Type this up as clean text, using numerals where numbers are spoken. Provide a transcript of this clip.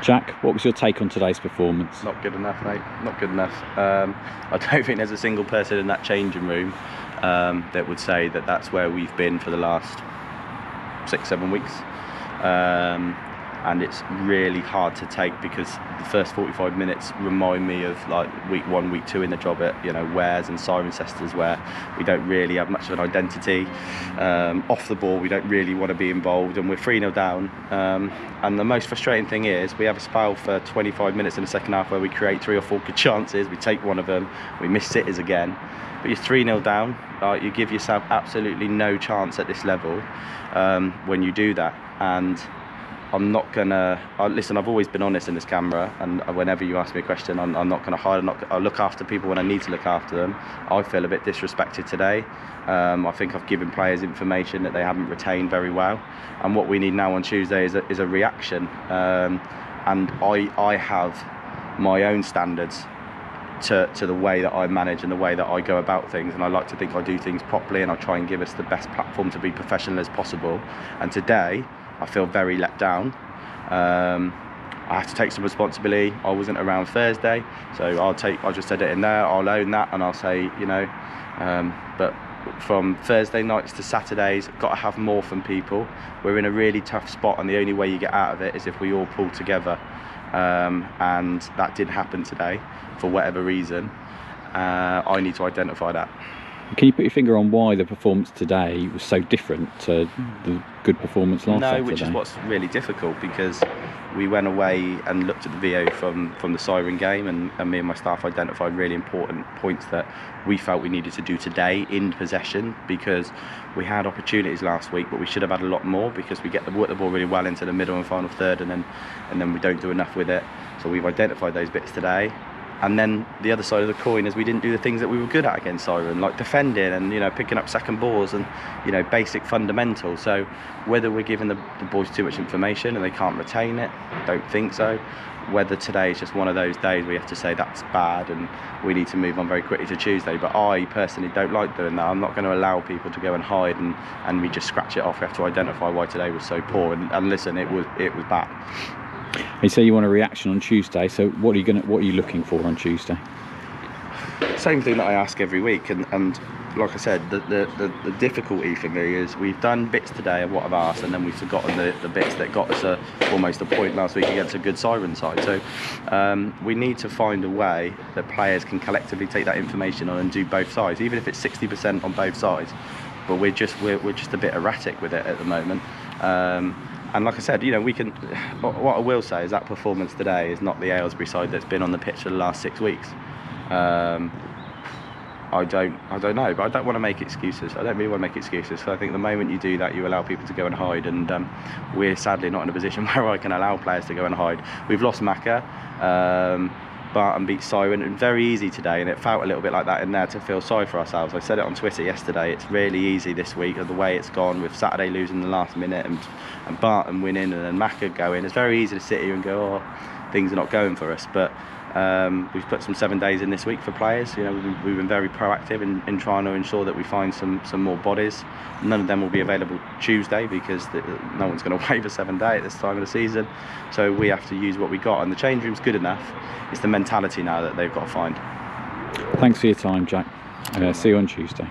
Jack, what was your take on today's performance? Not good enough, mate. Not good enough. I don't think there's a single person in that changing room that would say that that's where we've been for the last 6-7 weeks. And it's really hard to take because the first 45 minutes remind me of like week 1, week 2 in the job at Wares and Cirencesters, where we don't really have much of an identity. Off the ball, we don't really want to be involved, and we're 3-0 down. And the most frustrating thing is we have a spell for 25 minutes in the second half where we create 3 or 4 good chances. We take one of them, we miss sitters again. But you're 3-0 down. You give yourself absolutely no chance at this level when you do that. And I'm not gonna listen. I've always been honest in this camera, and whenever you ask me a question, I'm not gonna hide. I'll look after people when I need to look after them. I feel a bit disrespected today. I think I've given players information that they haven't retained very well, and what we need now on Tuesday is a reaction. And I have my own standards to the way that I manage and the way that I go about things, and I like to think I do things properly, and I try and give us the best platform to be professional as possible. And today I feel very let down. I have to take some responsibility. I wasn't around Thursday, so I'll just edit in there, I'll own that, and I'll say, but from Thursday nights to Saturdays, got to have more from people. We're in a really tough spot, and the only way you get out of it is if we all pull together. And that did happen today for whatever reason. I need to identify that. Can you put your finger on why the performance today was so different to the good performance last Saturday? No, which is what's really difficult, because we went away and looked at the video from the Siren game, and me and my staff identified really important points that we felt we needed to do today in possession, because we had opportunities last week, but we should have had a lot more, because we work the ball really well into the middle and final third, and then we don't do enough with it. So we've identified those bits today. And then the other side of the coin is we didn't do the things that we were good at against Siren, like defending and picking up second balls and basic fundamentals. So whether we're giving the boys too much information and they can't retain it, I don't think so. Whether today is just one of those days where you have to say that's bad and we need to move on very quickly to Tuesday. But I personally don't like doing that. I'm not going to allow people to go and hide and we just scratch it off. We have to identify why today was so poor. And listen, it was bad. You say you want a reaction on Tuesday, so what are you looking for on Tuesday? Same thing that I ask every week, and like I said, the difficulty for me is we've done bits today of what I've asked, and then we've forgotten the bits that got us almost a point last week against a good Siren side. So we need to find a way that players can collectively take that information on and do both sides, even if it's 60% on both sides. But we're just a bit erratic with it at the moment. And like I said, we can. What I will say is that performance today is not the Aylesbury side that's been on the pitch for the last 6 weeks. I don't know, but I don't want to make excuses. I don't really want to make excuses. So I think the moment you do that, you allow people to go and hide, and we're sadly not in a position where I can allow players to go and hide. We've lost Macca, and beat Siren, and very easy today, and it felt a little bit like that in there to feel sorry for ourselves. I said it on Twitter yesterday, it's really easy this week of the way it's gone, with Saturday losing the last minute and Barton winning and then Macca going. It's very easy to sit here and go, oh, things are not going for us, but we've put some 7 days in this week for players. We've been very proactive in trying to ensure that we find some more bodies. None of them will be available Tuesday because no one's going to wait for 7 days at this time of the season. So we have to use what we got, and the change room's good enough. It's the mentality now that they've got to find. Thanks for your time, Jack. See you on Tuesday.